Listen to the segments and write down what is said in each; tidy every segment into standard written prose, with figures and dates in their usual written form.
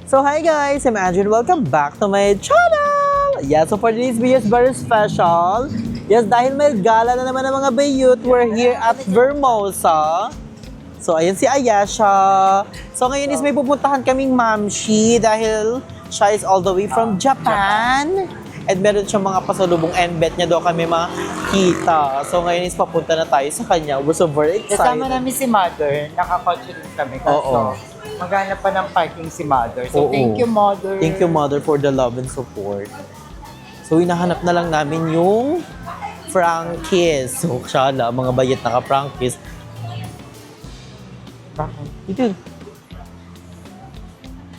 So hi guys, I'm Andrew and welcome back to my channel! Yeah, so for today's video is very special. Yes, dahil may gala na naman ng mga bayut, we're here at Vermosa. So ayan si Ayesha. So ngayon is may pupuntahan kaming mamshi dahil siya is all the way from Japan. And meron siyang mga pasalubong and bet niya daw kami makita. So ngayon is papunta na tayo sa kanya. We're so very excited. Kasama namin si Mother, nakakotche rin kami. Oo. Maghanap pa ng parking si Mother. So Oo. thank you, Mother. Thank you, Mother, for the love and support. So, hinahanap na lang namin yung Frankies. So, shala, mga bayat naka-Frankies. Ito.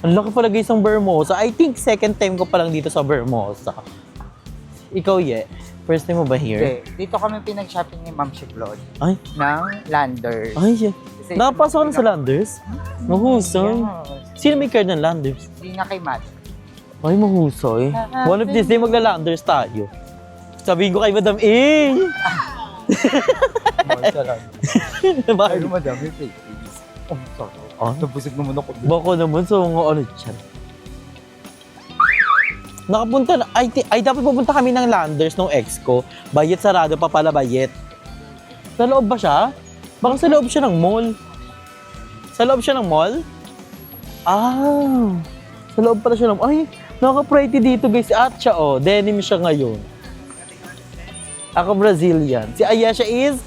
Ang laki pala guys ng Vermosa. I think second time ko pa lang dito sa Vermosa. Ikaw, first time mo ba here? Okay. Dito kami pinag-shopping ni Ma'am Claude Ay, ng Landers. ay, nakapasok ka na sa Landers? Mahusay. Yes. Sino may card ng Landers? Hindi na kay Mother. Ay, mahusay. One of these day, magla-Landers tayo. Sabihin ko kay Madam A. Mahal ka lang. Mahal. Pero madami please. Oh, sorry. Ah? Nabusog naman ako. Bako naman sa mga ano dyan. Nakapunta na, ay dapat pupunta kami ng Landers nung ex ko. Bayet sarado pa pala, bayet. Sa loob ba siya? Baka sa loob siya ng mall. Sa loob siya ng mall? Ah, sa loob pala siya ng ay, naka-pretty dito guys. At siya denim siya ngayon. Ako Brazilian. Si Ayesha is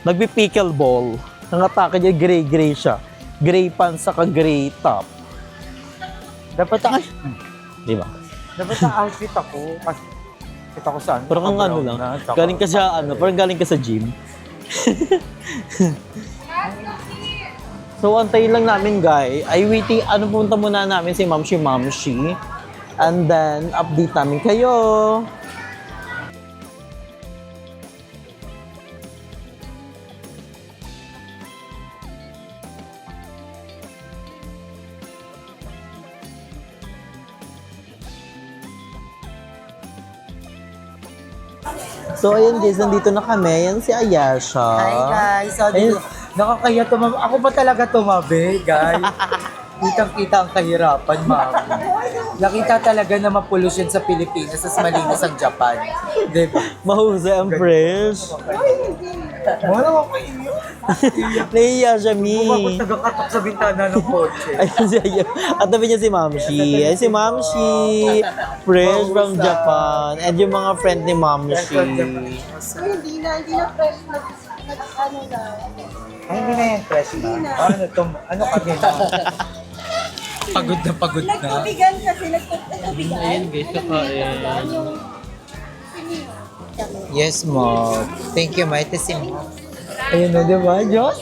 nagpi-pickleball. Ang atake niya, gray-gray siya. Gray pants saka gray top. Dapat ang, Di ba? dapat ang outfit ako. Kasi kita ko saan. Parang ang ano lang. Galing ka sa parang galing ka sa gym. So, antayin lang namin, guys. Ay, waiting, punta muna namin si Mamshi. And then, update namin kayo. So, ayun guys, nandito na kami. Yan si Ayesha. Hi guys. So, dito, nakakaya tumabi. Ako pa talaga tumabi, guys. Kitang-kita ang kahirapan, ma'am. Nakita talaga na ma-pollution sa Pilipinas as malinis ang Japan. Diba? Mahusay ang fresh. Wala ako iyo. Nahiya siya, Mi. Kung ako tagakatok sa bintana ng kotse. Ayun si Ayesha. At tabi niya si Mamshi. Ay, si Mamshi. Fresh from Japan. And yung mga friend ni Mamshi. Hindi na fresh na ano na. Ay, hindi na yan fresh na. Ano kami na? Pagod na pagod na. Nagtubigan kasi, nagtubigan. Ayun guys, kakain. Yung Yes, Mom. Thank you, Maite Sim. Ayun na, di ba? Diyos!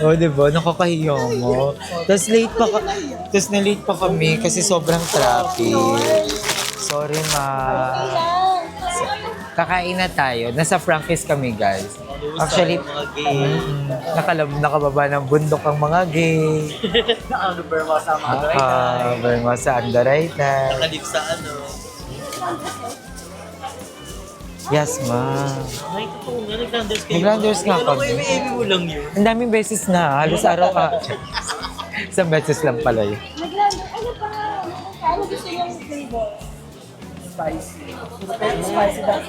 O, di ba? Nakakahiya mo. Tapos Tapos na-late pa kami kasi sobrang traffic. Sorry, Ma. Kakain na tayo. Nasa Frankie's kami, guys. Actually, nakababa ng bundok ang mga gay. Vermosa Vermosa Underwriter. Nakalip sa Yes, Ma. Ay, totoo nga, nag-Landers kayo. Nag-Landers nga kami. May Amy mo lang yun. Ang daming beses na. Halos araw ka. Isang beses lang pala yun. naglando, ano pa nga, ano gusto niyang flavor? Spicy. Spicy daw.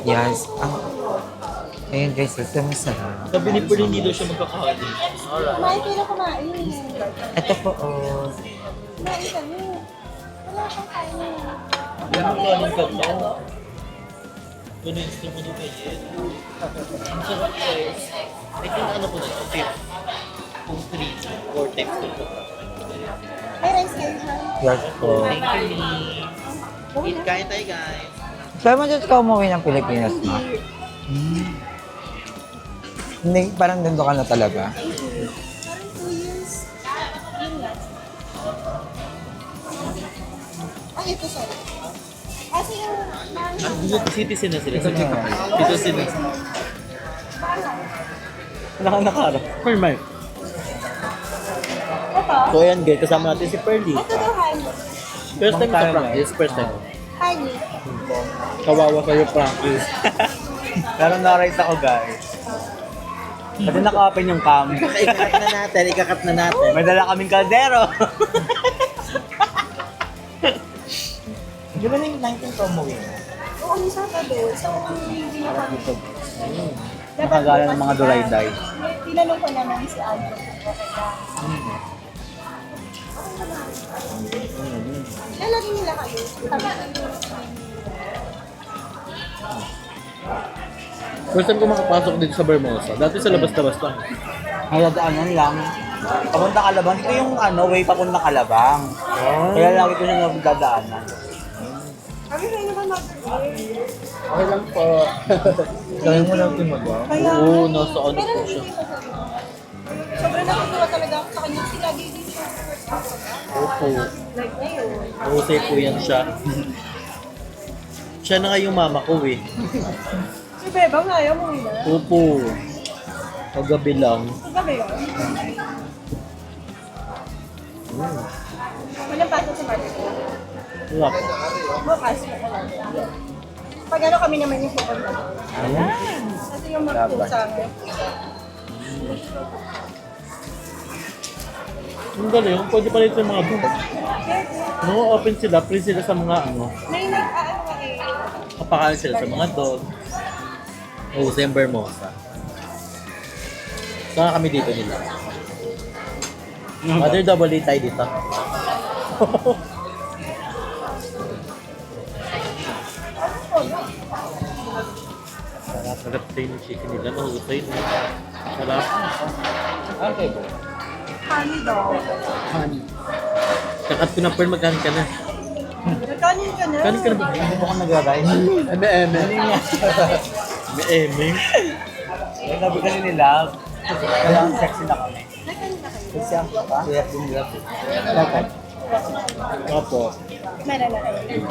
Yes. Ayun guys, ito masarap. Sabi ni Puri, hindi daw siya magkakain. Kumain kayo na kumain. Ito po, oh. Kumain kami. Wala kang kain. Yan ang kanin ka to. Ganun yung gusto mo doon kayo. Ang sarap guys. I think ano po na, fifth. Kung 3, 4 times ko ito. May rice kayo ha? Yes po. Thank you, Mi. Eat kain tayo guys. Kaya mo dyan ka umuwi ng Pilipinas, Ma? Hindi, parang nandun ka na talaga. Parang 2 years. Yun lang. Ay, ito sorry. Kasi yung Citizen na sila. Citizen na sila. Nakaharap. Permay. ito. So ayan guys, kasama natin si Pearly. Ito daw honey. First time sa practice, first time. Honey. Kawawa kayo practice. Pero na-rice ako, guys. Kasi naka-open yung cam. Ikakat na natin. May dala kaming kaldero. Di ba na yung 19 ko umuwi na? Oo, may Sabado. So, hindi na kami. Nakagala ng mga duray-day. Tinanong ko naman si Aldo kung okay lang. Lalagyan nila kayo. First time ko makapasok dito sa Bermosa. Dati sa labas-labas lang. Nadadaanan lang. Papunta Kalabang. Ito yung way papunta Kalabang. Kaya lagi ko siya nagdadaanan. Kami kayo naman mag-birthday. Okay lang po. Kaya mo lang tumagawa. Kaya, Oo, nasa ano pero po hindi siya. ko sabi. Sobrang natutuwa talaga ako sa kanya. Sinabi din siya. Opo. Like ngayon. Husay po yan siya. Siya na nga yung mama ko eh. Si Bebang ayaw mo na. Opo. Kagabi lang. Kagabi yun. Walang pasok sa market. Wala po. Bukas na talaga. Pag ano kami naman yung pupunta. Kasi yung magpusa ngayon. Ang galing. Pwede pala ito yung mga book. No, open sila. Free sila sa mga May nag-ano ka eh. kapakain sila sa mga dog. Husay ang Bermosa. Saka kami dito nila. Mother double A tayo dito. Sarap. Sarap tayo ng chicken nila. Mahusay no. Sarap. Okay po. Honey daw. Kakat ko na pearl, magkanin ka na. Nagkanin ka na. Kanin ka na ba? Hindi mo kang nag-ride. May eming. Kaya sabi kasi nila, kailangan sexy na kami. Nagkanin na kayo. Kasi ang kaya din nila. Opo. Meron na kayo.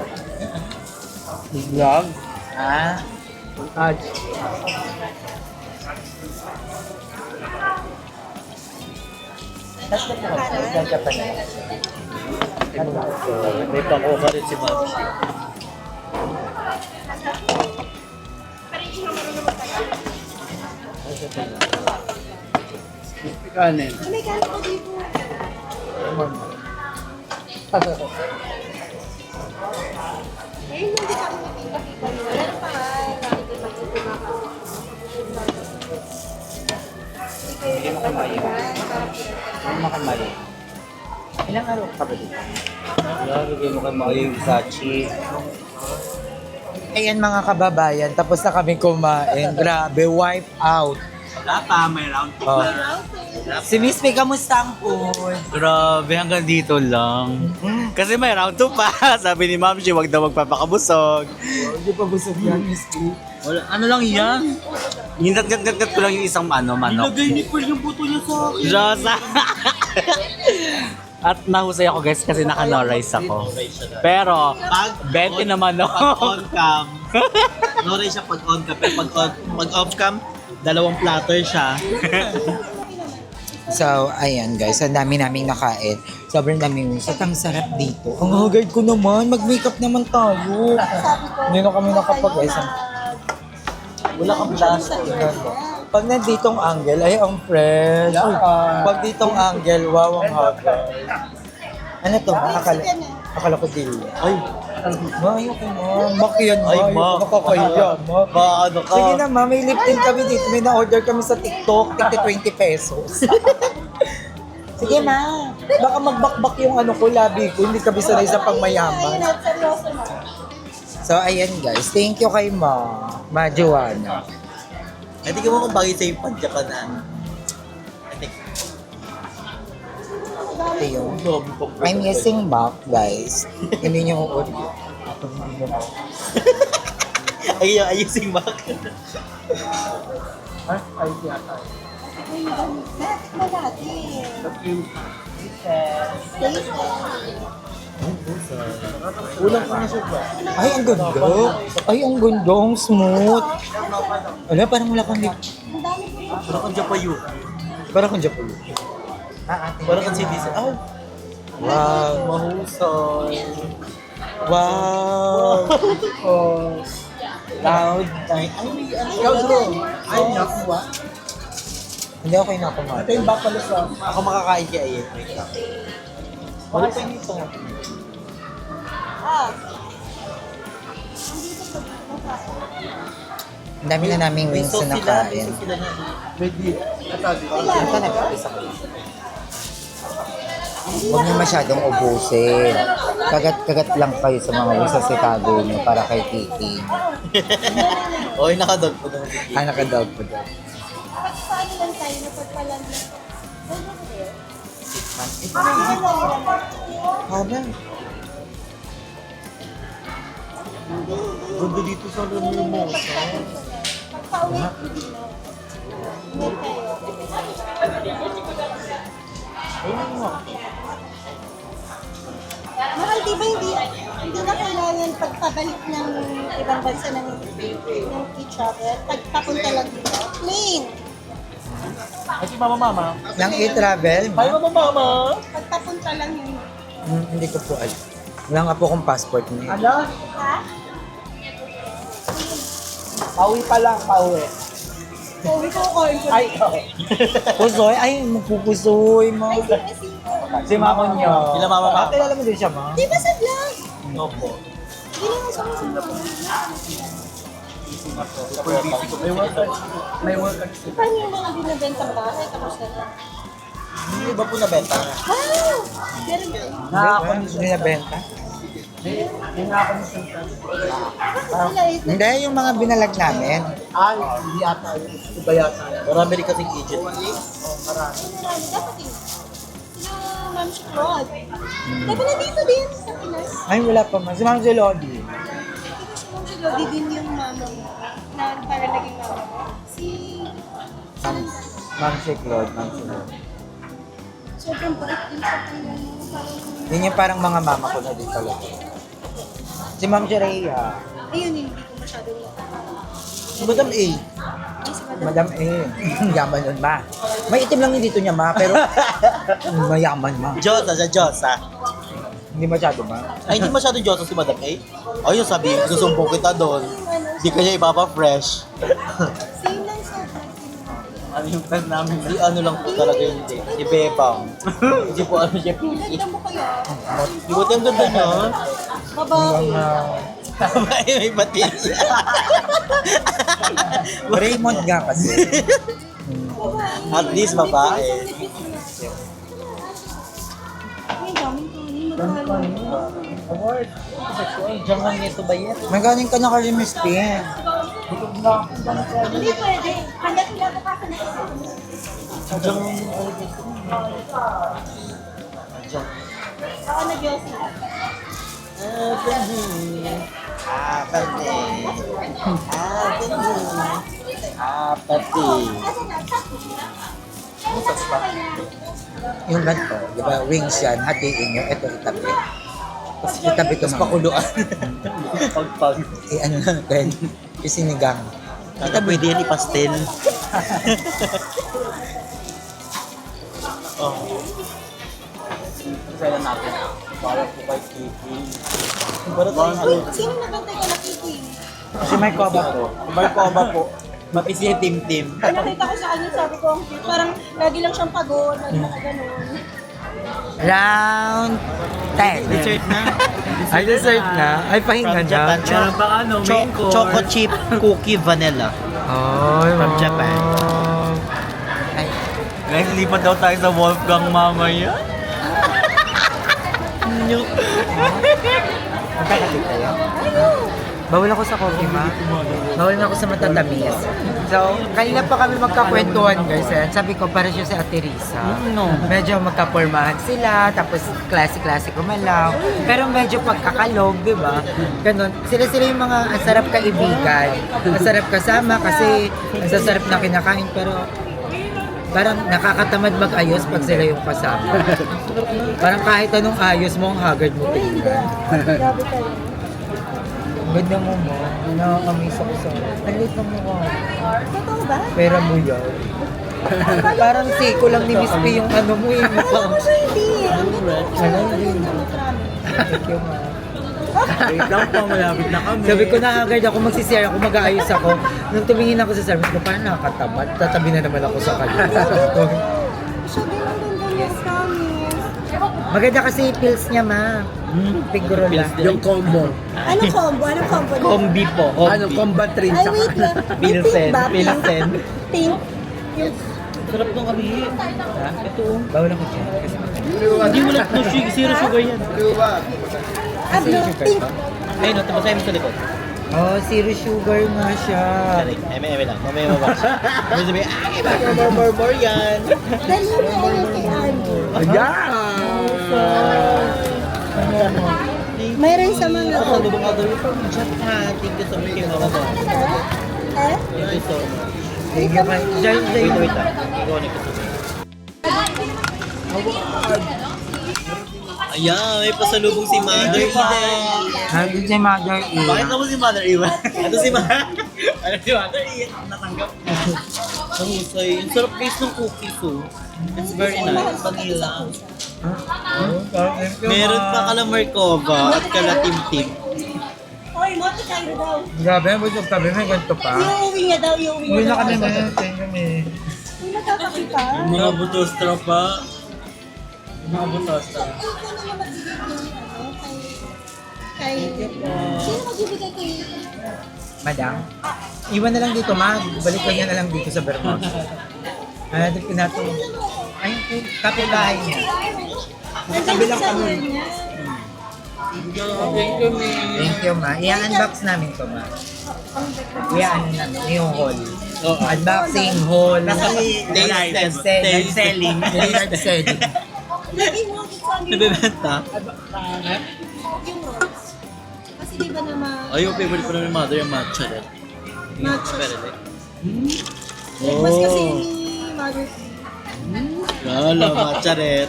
Vlog. Ah? Tapos na po kami. Gagapa na. May pakuha rin si Mamsi. Kanin. May kanin ko dito. Ngayon hindi kami nakita-kita nyo. Meron pa nga. Nakikita-kita na Hindi mo kamayo. Hindi mo kamayo. Ilang araw ka ba dito? Lagay mo kamayo yung Versace. Ayan mga kababayan, tapos na kami kumain. Grabe, wipe out. Wala pa, may round Oh. Si Miss P, kamusta ang food? Grabe, hanggang dito lang. Kasi may round 2 pa. Sabi ni Ma'am Shi, wag daw magpapakabusog. Hindi pa busog yan, Miss P. Wala, ano lang yan? Ginat-gat-gat ko lang yung isang manok. Nilagay ni Pearl yung buto niya sa akin. Rosa! At nahusay ako guys kasi naka-no-rice ako. Pero, 20 naman no. Pag on cam, no rin siya pag on cam. Pero pag off cam, 2 platter siya. So, ayan guys, ang dami naming nakain. Sobrang daming usap. Ang sarap dito. Ang haggard ko naman, mag-makeup naman tayo. Hindi na kami nakapag-guys. Wala kang blast. Pag nanditong angle, ay ang fresh. Pag ditong angle, wow, ang haggard. Ano to? Akala ko dili. Ay, Ma, ayoko ma. Makiyan ma. Ay, ma. Ayoko, nakakahiya ma. ano ka? Sige na ma, may lip tint kami dito. May na-order kami sa TikTok. Tigti 20 pesos. Sige ma. Baka magbakbak yung ano ko, labi ko. Hindi kami sanay sa pangmayaman. Seryoso na. So, ayan guys. Thank you kay Ma Joanna. Ay, tingnan mo kung bagay sa'yo yung pag-Japanan. Ayun. I'm guessing back, guys. Hindi niyo order. Ayusing back. Ay, yata. Uy, net mo dati. Ulang pa nga siya ba? Ay, ang ganda. Ay, ang ganda. Ang smooth. Wala, parang wala kang lip. Ang dami ko rin. Parang kang Japayu. Parang kang Japan. Parang kang CDC. Oh, Wow. mahusay. Wow. Oh. Loud. Ay, Ikaw bro. Ay, nakuha. Hindi ako kayo nakumain. Ito yung buffalo sauce. Ako makakain kay Ayet. Bakit tayo nito? Ah. Ang dami na naming wings na nakain. Ready. Saan ka nag-isa ko? Huwag niyo masyadong ubusin. Kagat-kagat lang kayo sa mga wings sa sitago niyo para kay Kiki. Oy, nakadog po daw. Nakadog po daw. Paano lang tayo napagpalan na? Hala. Ganda dito sa Ramiro mo. Pagpa-uwi, hindi na. Ingat kayo. Mahal, di ba hindi na kailangan pagpabalik ng ibang bansa ng e-travel? Pagpapunta lang dito. Plain. Ay, si mama. Nang i-travel, Hi, mama. Pagpapunta lang yun. hindi ko po alam. Wala nga po akong passport niya. Ano? Ha? Pauwi pa lang, pauwi. Uwi ko ko. Ay, Pusoy? Ay, magpupusoy mo. Ay, si si mama niyo. Sila mama. Kilala mo din siya, ma? Di ba sa vlog? Opo. Hindi naman siya masama. May work. Paano yung mga binibentang bahay? Tapos na lang. Hindi ba po nabenta? Wow! Meron ba? Hindi na benta. Hindi na ako nasusunod. Wala eh. Hindi, yung mga binalag namin. Ay, hindi ata. Iba yata. Marami rin kasing agent. Marami. Dapat yun. Sila Ma'am Claude. Dapat nandito din sa Pinas. Ay, wala pa, ma. Si Ma'am Zelodi. Ito si Ma'am Claude din yung mama mo. Na para naging mama mo. Si... Ma'am si Claude, Ma'am si Claude. Sobrang bait din sa kanya. Parang... Yun yung parang mga mama ko na din talaga. Si Ma'am Jerea. Ayun, hindi ko masyadong Si Madam A. Ay, si Madam. Madam eh. Yaman nun, ma. May itim lang yung dito niya, ma. Pero mayaman, ma. Diyosa, sa Diyosa. Hindi masyado, ma. Ay, hindi masyado Diyosa si Madam A. Ayun, sabi, susumbong kita doon. Hindi kanya ipapa-fresh. Same lang siya. Ano yung plan namin? Si ano lang po talaga yun, si Bebang. Hindi po ano siya, PC. Ganda mo kaya? Di ba ang ganda niya? Babae. Ay, may batil. Raymond nga kasi. At least babae. Ay, daming kanin. Award. Diyan nga nito ba yan? Magaling ka na kalimis, Pin. Hindi pwede. Hanggat wala ko pa na Ako na Diyos na. Apati. Yung ganito, di ba, wings yan, hatiin nyo, ito itabi. Tapos itabi ito mga. Pakuluan. Pagpag. Eh, ano natin, isinigang. Kita pwede yan ipastel. Oh. Sila natin. Para po kay Kiki. Para tayo Wait, sino nabantay ka nakiking? Si may koba to. May koba po. Mati siya tim-tim. Nakita ko sa kanya, sabi ko, ang cute. Parang lagi lang siyang pagod, lagi lang ganun. Round 10. Dessert na. Ay, dessert na? Ay, pahinga na. Meron pa ano, main course. Choco chip cookie vanilla. Ay, From Japan. Ay, Guys, lipat daw tayo sa Wolfgang mamaya. magkakatid kayo? Bawal ako sa coffee, ma. Bawal na ako sa matatamis. So, kanina pa kami magkakwentuhan, guys. Eh. Sabi ko, para siya si Ate Risa. No. Medyo magkapormahan sila, tapos klase-klase kumalaw. Pero medyo pagkakalog, di ba? Ganon. Sila-sila yung mga ang sarap kaibigan. Ang sarap kasama kasi ang sasarap na kinakain. Pero parang nakakatamad mag-ayos pag sila yung kasama. Parang kahit anong ayos mo, ang haggard mo tingnan. Grabe kayo. Ganda mo mo. Nakakamiss ako sa... Nalit mo ko. Totoo ba? Pera mo yan. Parang siko lang ni Miss P yung ano mo yung mukha. Ako siya hindi. Ang ganda. Ano yun? Promise. Thank you, ma. Wait lang po, malapit na kami. Sabi ko na agad ako magsisiyar ako, mag-aayos ako. Nung tumingin ako sa service ko, parang nakakatamad. Tatabi na naman ako sa kanya. Siya din ang ganda niya, promise. Maganda kasi yung pills niya, ma. Siguro na. Yung combo. Anong combo? Anong combo? niya? Combi po. Ano, combat rin Ay, sa wait lang. May Pilsen, pink ba? Pink? pilsen. Pink? Yung Sarap nung kami. Ito. Bawal ako dyan. Hindi mo lang zero sugar yan. ano? Pink. Ayun, no, tabasahin mo sa likod. Oh, zero sugar nga siya. Eme lang. Mamaya mabak. May sabi, ay, more yan. Dali mo yan kay Andrew. Mayroon sa mga... Ako, lubang ka gawin from Japan. Thank you so much. King Mama. Eh? Thank you so much. Thank you, ma. Wait lang. Iconic ito. Ayan, may pasalubong si Mother Eden. Nandun si Mother E. Bakit ako si Mother Eden? Ito si Mother. Ano si Mother Eden? Natanggap. Ang husay. Ang sarap guys ng cookies oh. It's very nice. Vanilla. Meron pa calamar cova at kalatimtim. Hoy, mati kayo daw. Grabe, busog kami. May ganito pa. Iuwi niya daw, iuwi Uwi niya na kami, daw. ma. Thank you, me. May nagkakakita. Mga butos tropa. Mga butos Sino naman magbibigay ng ano, kay... Sino magbibigay kay... Madam? Iwan na lang dito, ma. Balik ko niya na lang dito sa Vermont. Hanapin ko na ito. Ayun po, kapitbahay niya. Nandiyan sa summer niya. Thank you, me. Thank you, ma. I-unbox namin to, ma. I-ano namin, yung haul. Unboxing, haul. Live selling. Live selling. Lagi mo sa amin Nabibenta? yung rose. Kasi di ba naman Ay, yung favorite ko na ni Mother, yung matcha rin. matcha Pero siya. Oh. Mas kasi ni Mother Lala, matcha rin.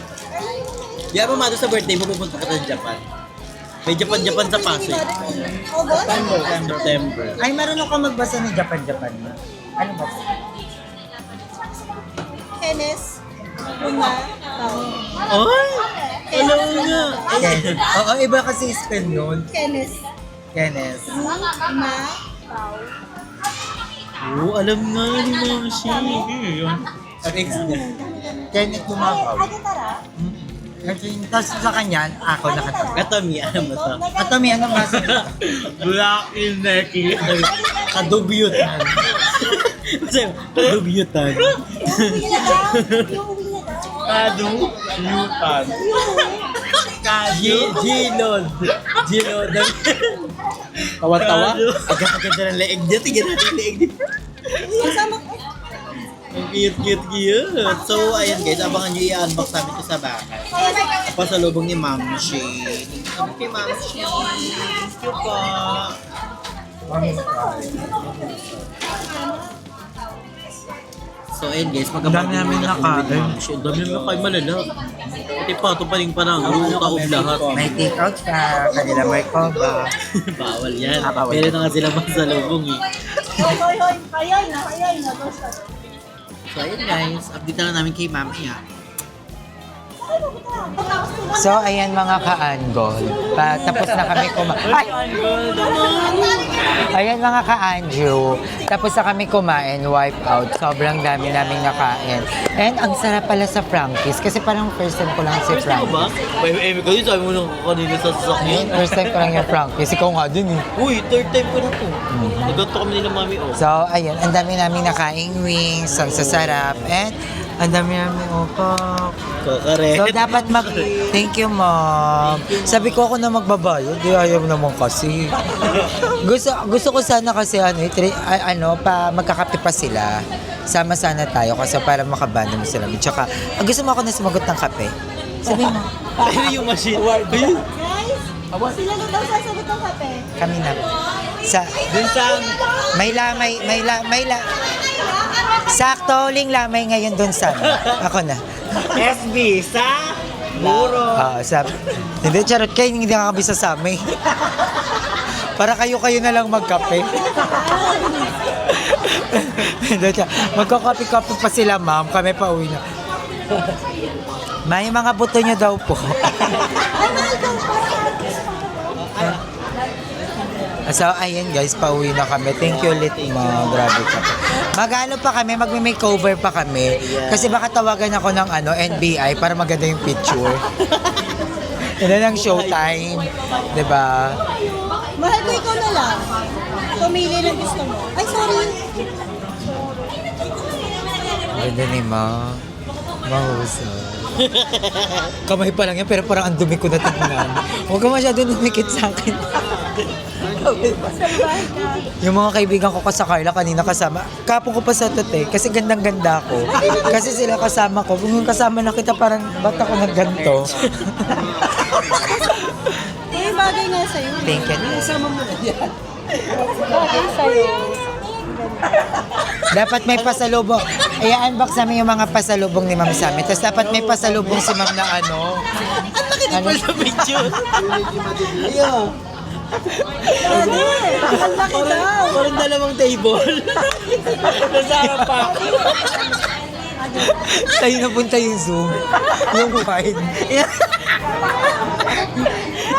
Di ba Mother sa birthday mo pupunta ka sa Japan? May Japan sa Pasay. August? September. Ay, marunong ka magbasa ng Japan, ma. Ano ba? Hennes. Luma. Ay! Alam mo nga. Ken. Oo, iba kasi spell nun. Hennes. Kenneth. Ma. Oo, alam nga ni Mamshi. Ang ex niya. Kenneth Lumabaw. Agatara. Tapos sa kanya, ako nakatawa. Ito, Mi, ano mo to? At may anong masa? Black in Neki. Kadubyutan. Kasi, kadubyutan. Yung uwi na daw. Yung uwi na daw. Kadubyutan. Gilod. Gilod. Tawa-tawa. Agad-agad ng leeg niya. Tignan natin yung leeg niya. Yung sama ko. Ang cute. So, ayan guys, abangan nyo i-unbox namin ito sa bahay. Pasalubong ni Mamshi. Thank you, Mamshi. Thank you po. So, ayun guys, Dami namin nakain. Ang dami namin nakain malala. Pati pato pa rin parang taob lahat. May take-out ka, kanila may coba. Bawal yan. Bawal. Meron na nga sila pasalubong eh. Hoy. Ayay na. So, ayun guys, update na lang namin kay Mami ha. So, ayan mga ka-anggol. Tapos na kami kumain. Ayan mga ka-Andrew. Tapos na kami kumain, wipe out. Sobrang dami namin nakain. And ang sarap pala sa Frankie's. Kasi parang first time ko lang si First time ba? Frankie's. May kasi sabi mo nung kanina sa sasakyan. First time ko lang yung Frankie's. Ikaw nga dun eh. Uy, third time ko na to. Nagganto kami nila Mami oh. So, ayun. Ang dami namin nakaing wings. Ang sasarap. And ang dami namin upak. Correct. So, dapat Thank you, ma'am. Sabi ko ako na magbabayad. Di ayaw naman kasi. Gusto ko sana kasi magkakape pa sila. Sama sana tayo kasi para makabanda mo sila. Tsaka, gusto mo ako na sumagot ng kape. Sabi mo, Ayun yung machine. Ayun. Guys, sila na daw sasagot ng kape. kami na. Dun sa... May sakto uling lamay ngayon doon sa ako na. SB sa... Muro. Hindi, charot kayo, hindi nakakabisa sa amin. Para kayo na lang magkape. Magkakape-kape pa sila, ma'am. Kami pa uwi na. May mga buto nyo daw po. Ay, mahal daw pa. So, ayan guys, pauwi na kami. Thank you ulit mo. Grabe ka. Mag-ano pa kami, magme-makeover pa kami. Kasi baka tawagan ako ng NBI para maganda yung picture. Yan ang showtime. Diba? Mahal ko ikaw na lang. Pumili ng gusto mo. Ay, sorry. Ganda ni Ma. Mahusay. Kamay pa lang yan, pero parang ang dumi ko na tignan. Huwag ka masyado numikit sa akin. Yung mga kaibigan ko sa Carla kanina kasama, kapo ko pa sa tote, kasi gandang-ganda ako. Kasi sila kasama ko. Kung yung kasama na kita, parang ba't ako nagganto? Eh, bagay nga sa'yo. Thank you. Bagay sa'yo. Dapat may pasalubong. I-unbox namin yung mga pasalubong ni Ma'am Sammy. Tapos dapat may pasalubong si Ma'am na Ano sa picture? Ang laki daw. Parang dalawang table. Nasa harapan. Tayo napunta yung Zoom. Yung wine.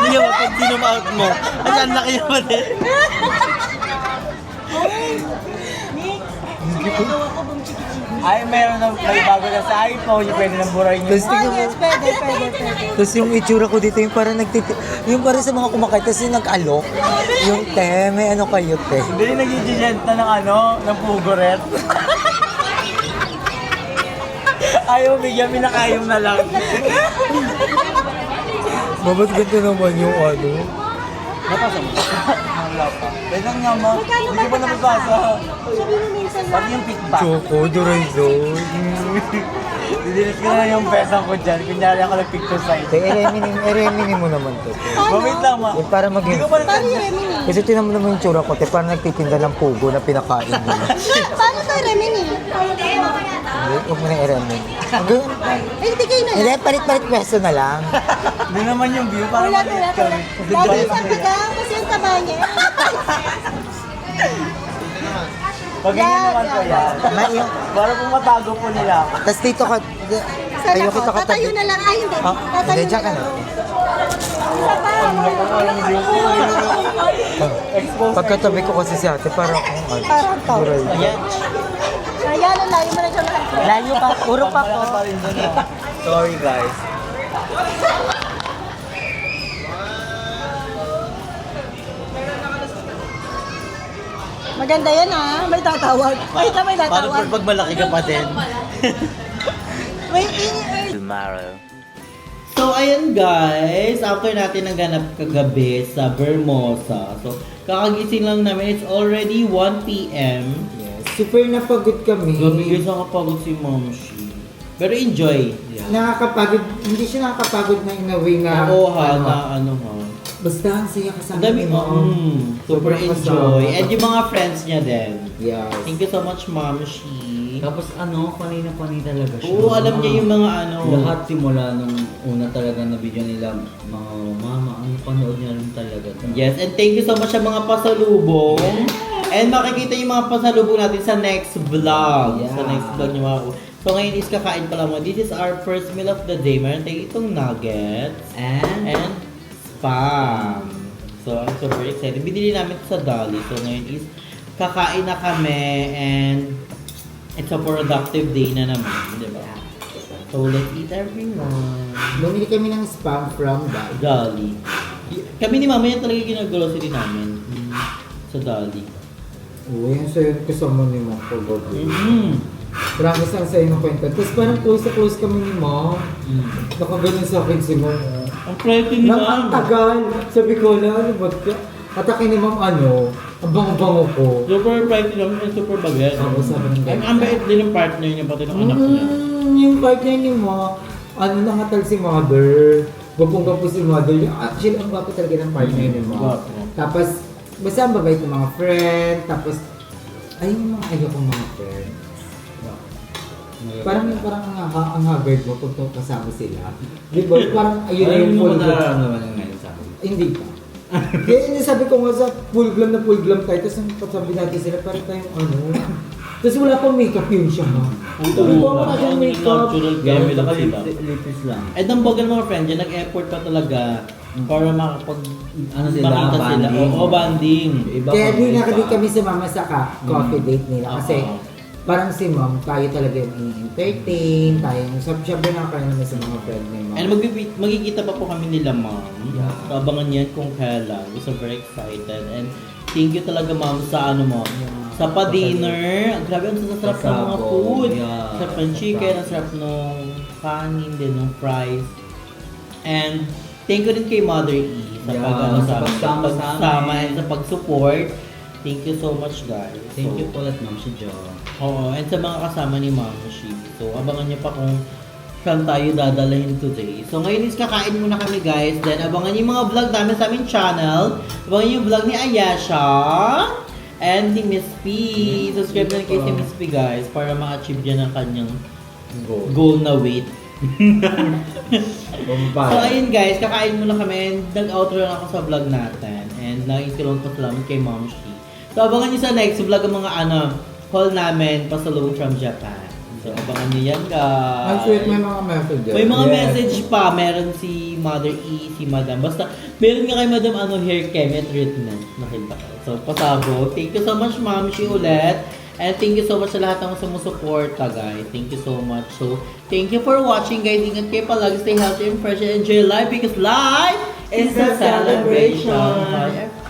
Hindi mo, pag zoom out mo, ang laki niya pa din. Ay, meron na may bago na sa iPhone, yung pwede nang burahin Tapos Oh, tingnan mo. yes, pwede. Tapos yung itsura ko dito, yung parang yung parang sa mga kumakain, tapos yung nag-alok. Yung may ano kayo, te. Hindi rin nag-i-genta ng pugoret. Ayaw bigyan, minakayong na lang. Babat ganito naman yung Napasa mo? Wala pa. Pwede nga ma. Magkano Hindi ba pa nababasa. Sabi mo minsan Pati yung feedback. Choco, Doraizon. Didilis ko na yung pesang ko dyan. Kunyari ako nag-picture sa'yo. Te, eremini mo naman to. Wait lang ma. Yung para Hindi maging... ko pa rin Paano yung Remini? Kasi tinan mo naman yung tsura ko, te, parang nagtitinda ng pugo na pinakain mo. Paano to Remini? Hindi, huwag mo na eremini. Hanggang... Eh, bigay na Hindi, lang. palit-palit peso na lang. Hindi naman yung view. Parang Wala. maliit kami. Lagi isang bigang kasi yung taba niya. Pag ganyan naman ko yan. Yung... Para po matago po nila ako. Tapos dito ka... Sana Ayaw ko, kita tatayo katabi. na lang. Ay, hindi. Ah, Tatayo hindi, na dyan ka lang. na. Expose. Pagkatabi ko kasi si ate, parang akong Parang to. Doraizon. Ayan. Ayan, ang layo mo na dyan. Layo pa, puro pa Wala ko. pa rin dun, ah. Sorry guys. Maganda yan ha. May tatawag. Ay, ito may Paano tatawag. pag malaki ka pa din? May Tomorrow. So, ayan guys, after natin naghanap kagabi sa Vermosa. So, kakagising lang namin. It's already 1 p.m. Yes. Super napagod kami. Gabi guys, nakapagod si Momshi. Pero enjoy. Nakakapagod, hindi siya nakakapagod na in a way na... Oo ha, na ano ha. Basta ang saya kasama Ang dami mo. super Sobrang enjoy. kasama. And yung mga friends niya din. Yes. Thank you so much, Momshi. Tapos panay talaga siya. Oo, alam niya yung mga ano. Lahat simula nung una talaga na video nila, mga mama, ang panood niya rin talaga. Yes, and thank you so much sa mga pasalubong. And makikita yung mga pasalubong natin sa next vlog. Yeah. Sa next vlog niyo mga. So ngayon is kakain pala mo. This is our first meal of the day. Meron tayong itong nuggets and spam. So I'm super excited. Binili namin ito sa Dolly. So ngayon is kakain na kami and it's a productive day na naman, di ba? So let's eat everyone. Bumili kami ng spam from Dad. Dolly. Kami ni Mama yan talaga ginag-grocery namin. Sa Dolly. Oo, yung sa'yo kasama ni Mom ko, Bobby. Promise ang sa'yo ng kwento. Tapos parang close na close kami ni Mom. Nakaganon sa akin si Mom. Ang pretty ni Nang ang Mama. tagal. Sabi ko, ano ba? Atake ni Mom ang bango-bango ko. Super pretty lang and super bagay. Oo, sabi ng Ang bait din ng partner niya, pati ng anak niya. Yung partner ni Mom, nangatal si Mother. Gapong-gapo si Mother. Actually, ang gwapo talaga ng partner ni Mom. Gwapo. Tapos, basta ang babait ng mga friend. Tapos, ayun yung mga ayaw kong mga friend. Parang ang haggard mo pag kasama sila. Di ba? Parang ayun Ayun yung mo full glam. nararamdaman yung ngayon sa akin. Hindi pa. Kaya yun sabi ko nga sa full glam tayo. Tapos ang kasabi natin sila, parang tayong Tapos wala pang makeup yun siya ha. Sabi ko, wala siyang makeup. Natural chemistry sila. Lipis lang. And ang bagal mga friend niya, nag-effort pa talaga Para makapag Ano sila, makita sila. bonding. Oo, bonding. Iba Kaya pag doon iba. nakabit kami sumama sa coffee date nila. Kasi Oo. parang si mom, tayo talaga yung i-entertain, tayo yung syempre nakakain naman sa mga friend ni mom. And magkikita pa po kami nila, ma'am. Yeah. So, abangan yan kung kailan. We're so very excited. And thank you talaga, ma'am, sa ano mo. Sa pa-dinner. Grabe, ang sarap ng mga Pasabog, food. yeah. Sarap ng chicken, ang sarap nung kanin din, ng fries. And thank you rin kay Mother E sa Yeah, pag-ano sa sa amin, pagsama sa pagsama amin. and sa pag-support. Thank you so much, guys. Thank So, you po ulit, Ma'am si Jo. Oo, and sa mga kasama ni Mama Shi. So, abangan niyo pa kung saan tayo dadalhin today. So, ngayon is kakain muna kami, guys. Then, abangan niyo yung mga vlog namin sa aming channel. Abangan niyo yung vlog ni Ayasha and ni Miss P. Subscribe na rin kayo si Miss P, guys, para ma-achieve niya ng kanyang goal na weight. So, ayun, guys. Kakain muna kami and nag-outro lang ako sa vlog natin. And nais ko lang pasalamat kay Mama Shi. So, abangan niyo sa next vlog ang mga haul namin pasalubong from Japan. So, abangan niyo yan, guys. Ang sweet, may mga messages. May mga Yes. message pa. Meron si Mother E, si Madam. Basta, meron nga kay Madam hair chemie treatment. Nakita ko. So, pasabog. Thank you so much, Ma'am Shi, ulit. And thank you so much sa lahat ng sumusuporta, guys. Thank you so much. So, thank you for watching, guys. Ingat kayo palagi. Stay healthy and fresh and enjoy life because life is a celebration. Bye, everyone.